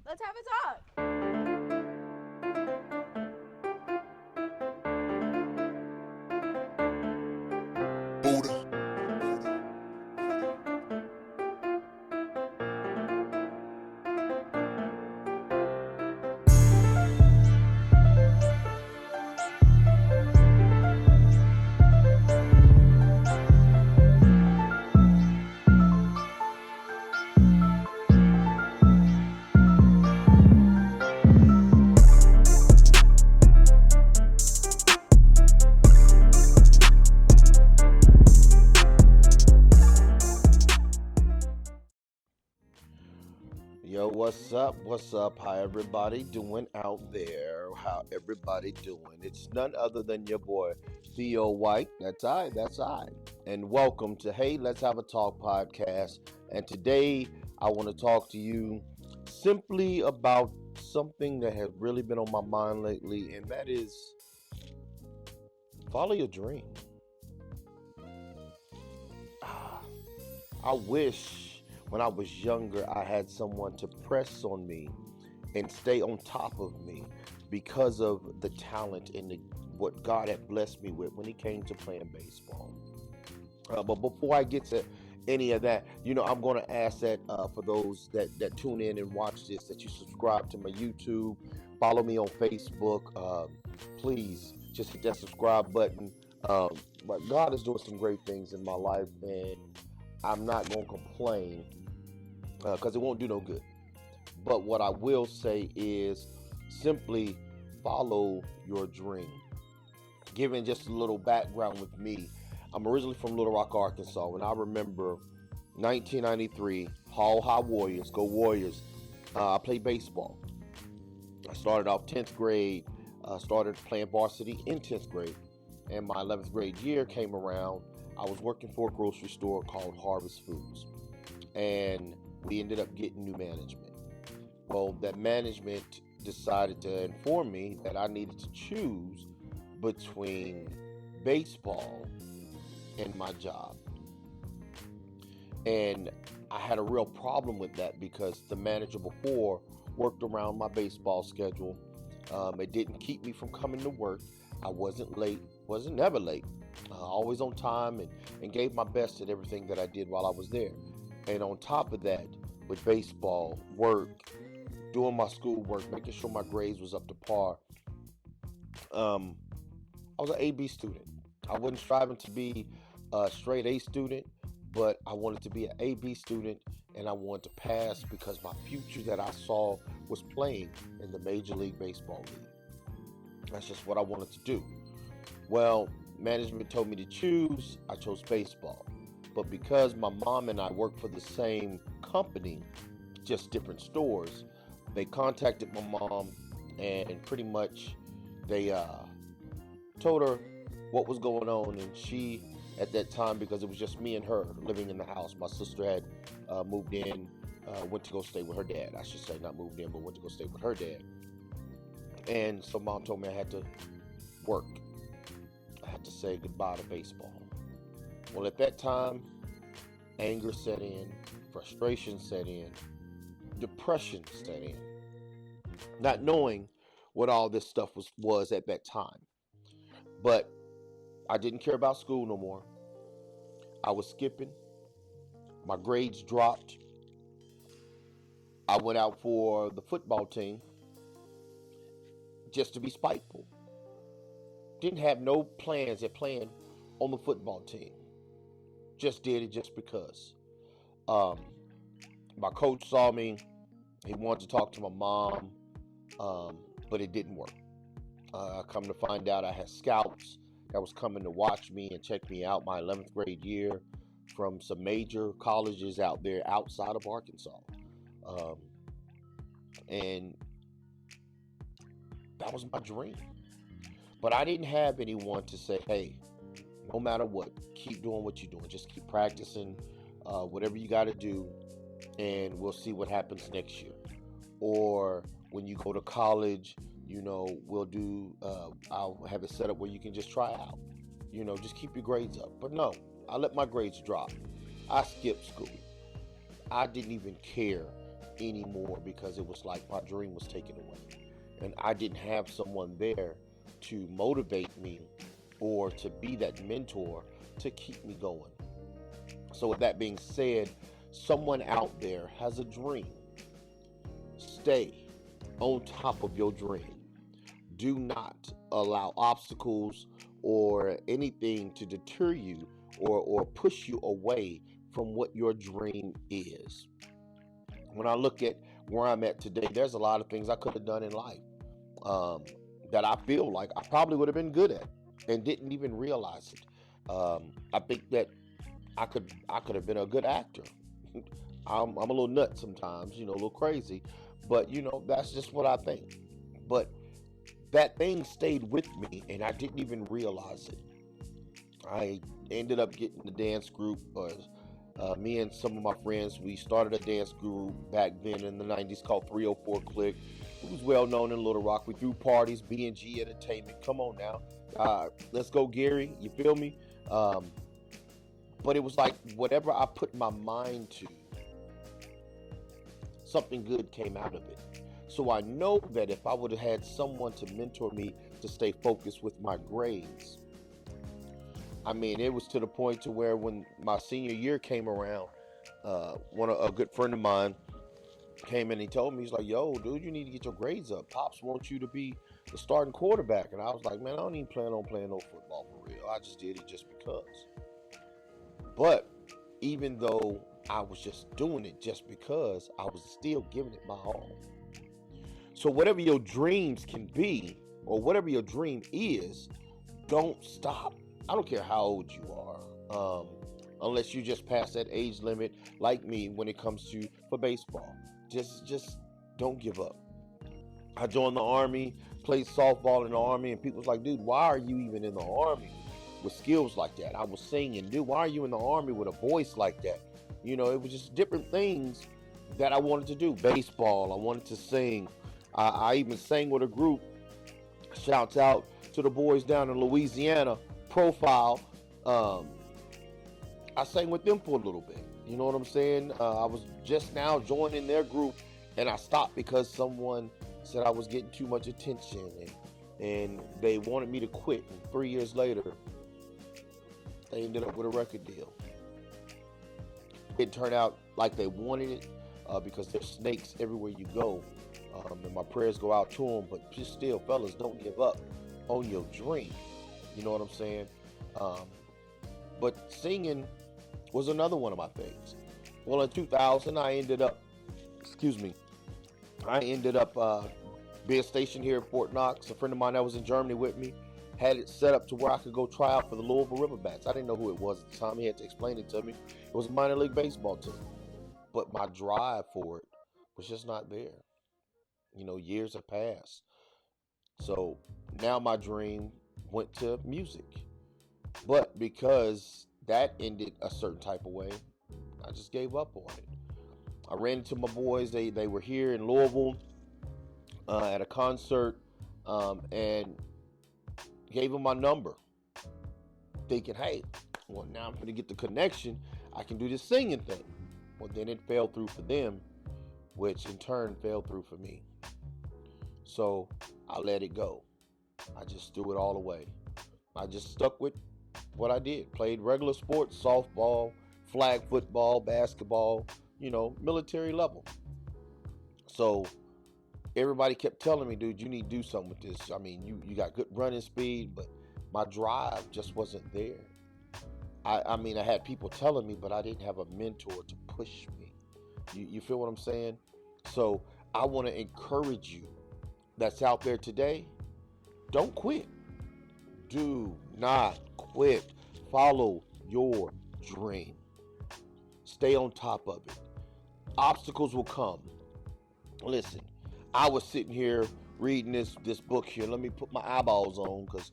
Let's have a talk. Buddha. Yo, what's up? What's up? How everybody doing out there? How everybody doing? It's none other than your boy Theo White. That's I. That's I. And welcome to Hey, Let's Have a Talk podcast. And today I want to talk to you simply about something that has really been on my mind lately, and that is follow your dream. Ah, I wish when I was younger I had someone to press on me and stay on top of me because of the talent and what God had blessed me with when it came to playing baseball. But before I get to any of that, I'm going to ask that for those that tune in and watch this, that you subscribe to my YouTube, follow me on Facebook. Please just hit that subscribe button. Um, but God is doing some great things in my life, and I'm not going to complain because it won't do no good. But what I will say is simply follow your dream. Giving just a little background with me, I'm originally from Little Rock, Arkansas, and I remember 1993, Hall High Warriors, go Warriors. I played baseball. I started off 10th grade, started playing varsity in 10th grade, and my 11th grade year came around. I was working for a grocery store called Harvest Foods, and we ended up getting new management. Well, that management decided to inform me that I needed to choose between baseball and my job. And I had a real problem with that because the manager before worked around my baseball schedule. It didn't keep me from coming to work. I wasn't late, wasn't never late, always on time, and gave my best at everything that I did while I was there. And on top of that, with baseball, work, doing my schoolwork, making sure my grades was up to par, um, I was an AB student. I wasn't striving to be a straight A student, but I wanted to be an AB student, and I wanted to pass because my future that I saw was playing in the Major League Baseball League. That's just what I wanted to do. Well, management told me to choose. I chose baseball. But because my mom and I worked for the same company, just different stores, they contacted my mom and pretty much they told her what was going on. And she, at that time, because it was just me and her living in the house, my sister had moved in, went to go stay with her dad. I should say, not moved in, but went to go stay with her dad. And so mom told me I had to work. I had to say goodbye to baseball. Well, at that time, anger set in, frustration set in, depression set in, not knowing what all this stuff was at that time. But I didn't care about school no more. I was skipping. My grades dropped. I went out for the football team just to be spiteful. Didn't have no plans at playing on the football team. Just did it just because. Um, my coach saw me. He wanted to talk to my mom, um, but it didn't work. Come to find out, I had scouts that was coming to watch me and check me out my 11th grade year from some major colleges out there outside of Arkansas. Um, and that was my dream. But I didn't have anyone to say, hey, no matter what, keep doing what you're doing. Just keep practicing, whatever you got to do, and we'll see what happens next year. Or when you go to college, I'll have it set up where you can just try out. Just keep your grades up. But no, I let my grades drop. I skipped school. I didn't even care anymore because it was like my dream was taken away. And I didn't have someone there to motivate me or to be that mentor to keep me going. So, with that being said, someone out there has a dream. Stay on top of your dream. Do not allow obstacles or anything to deter you or push you away from what your dream is. When I look at where I'm at today, there's a lot of things I could have done in life um, that I feel like I probably would have been good at and didn't even realize it. I think that I could have been a good actor. I'm a little nuts sometimes, a little crazy, but that's just what I think. But that thing stayed with me, and I didn't even realize it. I ended up getting the dance group. Me and some of my friends, we started a dance group back then in the 90s called 304 Click. It was well known in Little Rock. We threw parties, B&G Entertainment. Come on now. Let's go, Gary. You feel me? But it was like whatever I put my mind to, something good came out of it. So I know that if I would have had someone to mentor me to stay focused with my grades, I mean, it was to the point to where when my senior year came around, a good friend of mine came in and he told me, he's like, yo, dude, you need to get your grades up. Pops wants you to be the starting quarterback. And I was like, man, I don't even plan on playing no football for real. I just did it just because. But even though I was just doing it just because, I was still giving it my all. So whatever your dreams can be, or whatever your dream is, don't stop. I don't care how old you are, unless you just pass that age limit, like me, when it comes to for baseball. Just don't give up. I joined the Army, played softball in the Army, and people was like, dude, why are you even in the Army with skills like that? I was singing, dude, why are you in the Army with a voice like that? It was just different things that I wanted to do. Baseball, I wanted to sing. I even sang with a group. Shouts out to the boys down in Louisiana, Profile. I sang with them for a little bit. You know what I'm saying? I was just now joining their group, and I stopped because someone said I was getting too much attention, and they wanted me to quit. And 3 years later, they ended up with a record deal. It turned out like they wanted it because there's snakes everywhere you go. And my prayers go out to them, but just still, fellas, don't give up on your dream. You know what I'm saying? But singing was another one of my things. Well, in 2000, I ended up being stationed here in Fort Knox. A friend of mine that was in Germany with me had it set up to where I could go try out for the Louisville Riverbats. I didn't know who it was at the time. He had to explain it to me. It was a minor league baseball team. But my drive for it was just not there. Years have passed. So now my dream went to music. But because that ended a certain type of way, I just gave up on it. I ran into my boys. They were here in Louisville at a concert and gave them my number, thinking, hey, well, now I'm going to get the connection. I can do this singing thing. Well, then it fell through for them, which in turn fell through for me. So I let it go. I just threw it all away. I just stuck with what I did. Played regular sports, softball, flag football, basketball, military level. So everybody kept telling me, dude, you need to do something with this. I mean, you got good running speed, but my drive just wasn't there. I mean, I had people telling me, but I didn't have a mentor to push me. You feel what I'm saying? So I want to encourage you that's out there today. Don't quit. Do not quit. Follow your dream. Stay on top of it. Obstacles will come. Listen, I was sitting here reading this book here. Let me put my eyeballs on because,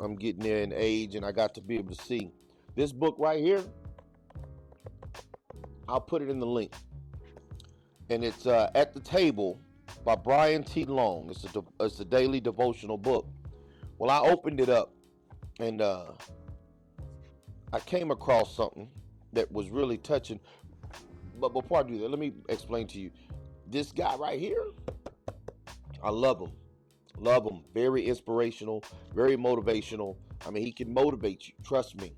I'm getting there in age and I got to be able to see. This book right here, I'll put it in the link. And it's At the Table by Brian T. Long. It's a daily devotional book. Well, I opened it up and I came across something that was really touching. but before I do that, let me explain to you. This guy right here, I love him. Love him. Very inspirational, very motivational. I mean, he can motivate you. Trust me.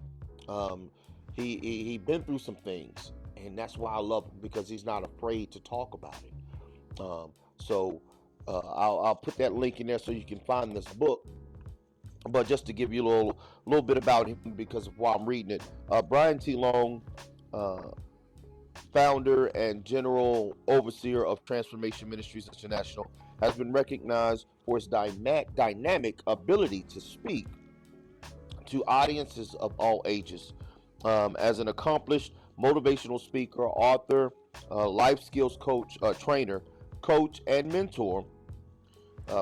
Um, he been through some things, and that's why I love him because he's not afraid to talk about it. So I'll put that link in there so you can find this book. But just to give you a little bit about him because of why I'm reading it, Brian T. Long, uh, founder and general overseer of Transformation Ministries International, has been recognized for his dynamic ability to speak to audiences of all ages. As an accomplished motivational speaker, author, life skills coach, trainer, coach, and mentor,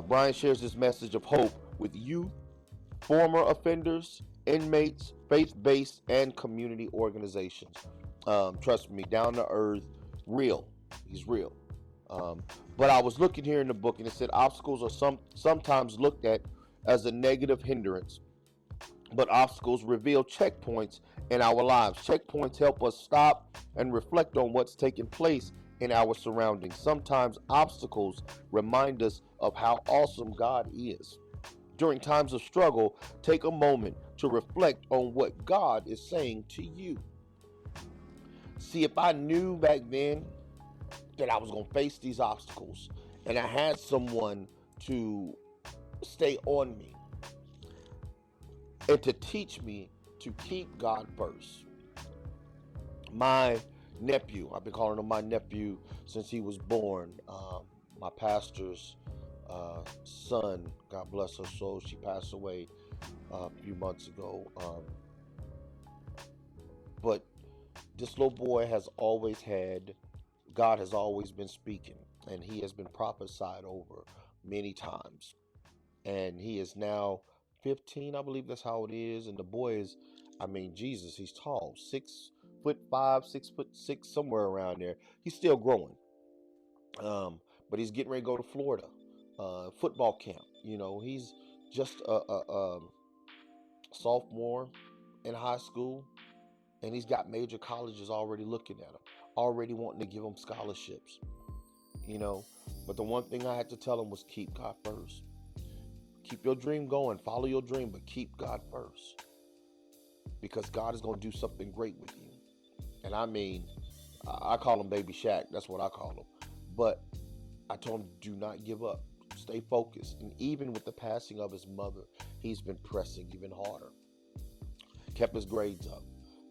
Brian shares his message of hope with youth, former offenders, inmates, faith based, and community organizations. Trust me, down to earth, real. He's real. Um, but I was looking here in the book and it said obstacles are sometimes looked at as a negative hindrance, but obstacles reveal checkpoints in our lives. Checkpoints help us stop and reflect on what's taking place in our surroundings. Sometimes obstacles remind us of how awesome God is. During times of struggle, take a moment to reflect on what God is saying to you. See, if I knew back then that I was going to face these obstacles and I had someone to stay on me and to teach me to keep God first. My nephew, I've been calling him my nephew since he was born. My pastor's son, God bless her soul, she passed away a few months ago. But this little boy has always had, God has always been speaking, and he has been prophesied over many times. And he is now 15, I believe that's how it is. And the boy is, I mean, Jesus, he's tall, 6'5", 6'6", somewhere around there. He's still growing. But he's getting ready to go to Florida, football camp. You know, he's just a sophomore in high school, and he's got major colleges already looking at him, already wanting to give him scholarships. You know, but the one thing I had to tell him was keep God first. Keep your dream going, follow your dream, but keep God first, because God is going to do something great with you. And I mean, I call him Baby Shaq. That's what I call him. But I told him, do not give up. Stay focused. And even with the passing of his mother, he's been pressing even harder. Kept his grades up.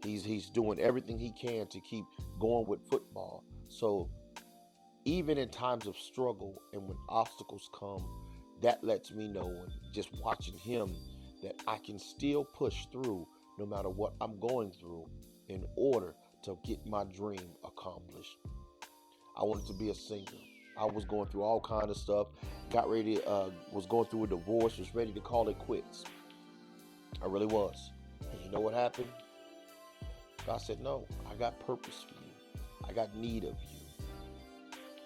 He's doing everything he can to keep going with football. So even in times of struggle and when obstacles come, that lets me know, and just watching him, that I can still push through no matter what I'm going through in order to get my dream accomplished. I wanted to be a singer. I was going through all kind of stuff. Got ready, was going through a divorce, was ready to call it quits. I really was. And you know what happened? God said, no, I got purpose for you. I got need of you.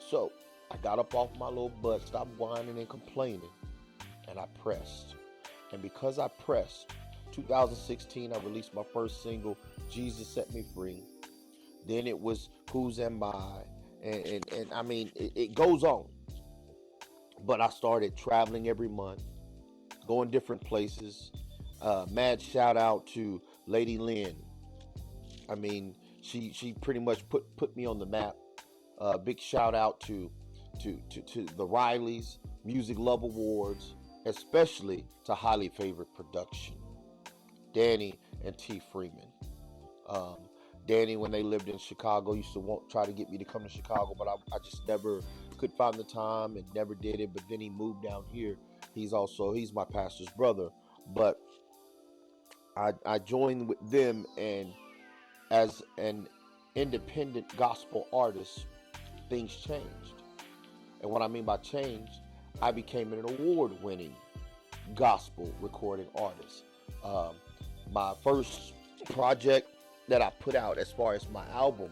So I got up off my little butt, stopped whining and complaining, and I pressed. And because I pressed, 2016, I released my first single, Jesus Set Me Free. Then it was Whose Am I? And I mean, it goes on. But I started traveling every month, going different places. Mad shout out to Lady Lynn. I mean, she pretty much put me on the map. Big shout out to the Rileys, Music Love Awards, especially to Highly Favored Production, Danny and T. Freeman. Um, Danny, when they lived in Chicago, used to try to get me to come to Chicago, but I just never could find the time and never did it. But then he moved down here. He's my pastor's brother. But I joined with them, and as an independent gospel artist, things changed. And what I mean by change, I became an award-winning gospel recording artist. Um, my first project that I put out as far as my album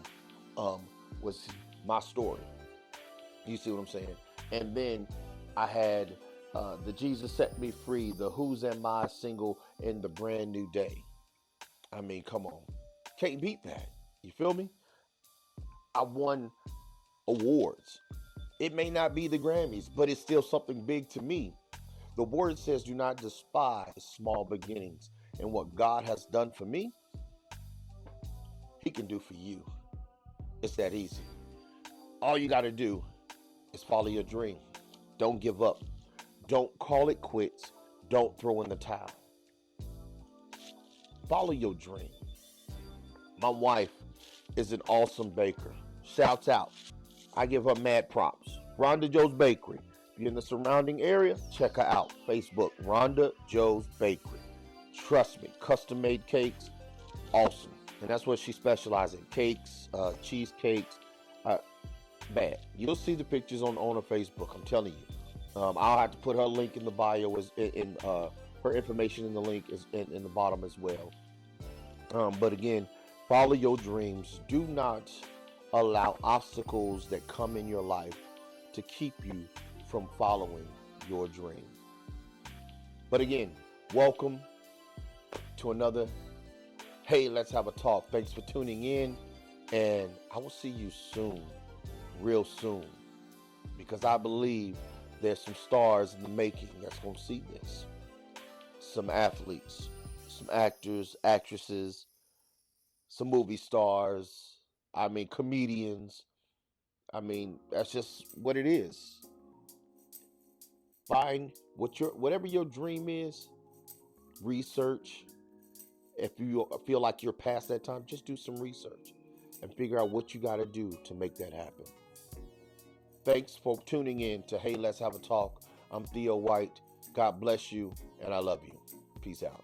was My Story. You see what I'm saying? And then I had the Jesus Set Me Free, the Whose Am I single, in the Brand New Day. I mean, come on. Can't beat that. You feel me? I won awards. It may not be the Grammys, but it's still something big to me. The word says, do not despise small beginnings. And what God has done for me, He can do for you. It's that easy. All you got to do is follow your dream. Don't give up. Don't call it quits. Don't throw in the towel. Follow your dream. My wife is an awesome baker. Shouts out. I give her mad props. Rhonda Joe's Bakery. If you're in the surrounding area, check her out. Facebook, Rhonda Joe's Bakery. Trust me, custom made cakes, awesome. And that's what she specializes in. Cakes, cheesecakes, bad. You'll see the pictures on her Facebook, I'm telling you. I'll have to put her link in the bio, in her information in the link is in the bottom as well. But again, follow your dreams. Do not allow obstacles that come in your life to keep you from following your dream. But again, welcome to another Hey, Let's Have a Talk. Thanks for tuning in, and I will see you soon, real soon, because I believe there's some stars in the making that's going to see this. Some athletes, some actors, actresses, some movie stars, comedians. That's just what it is. Find whatever your dream is, research. If you feel like you're past that time, just do some research and figure out what you got to do to make that happen. Thanks for tuning in to Hey, Let's Have a Talk. I'm Theo White. God bless you, and I love you. Peace out.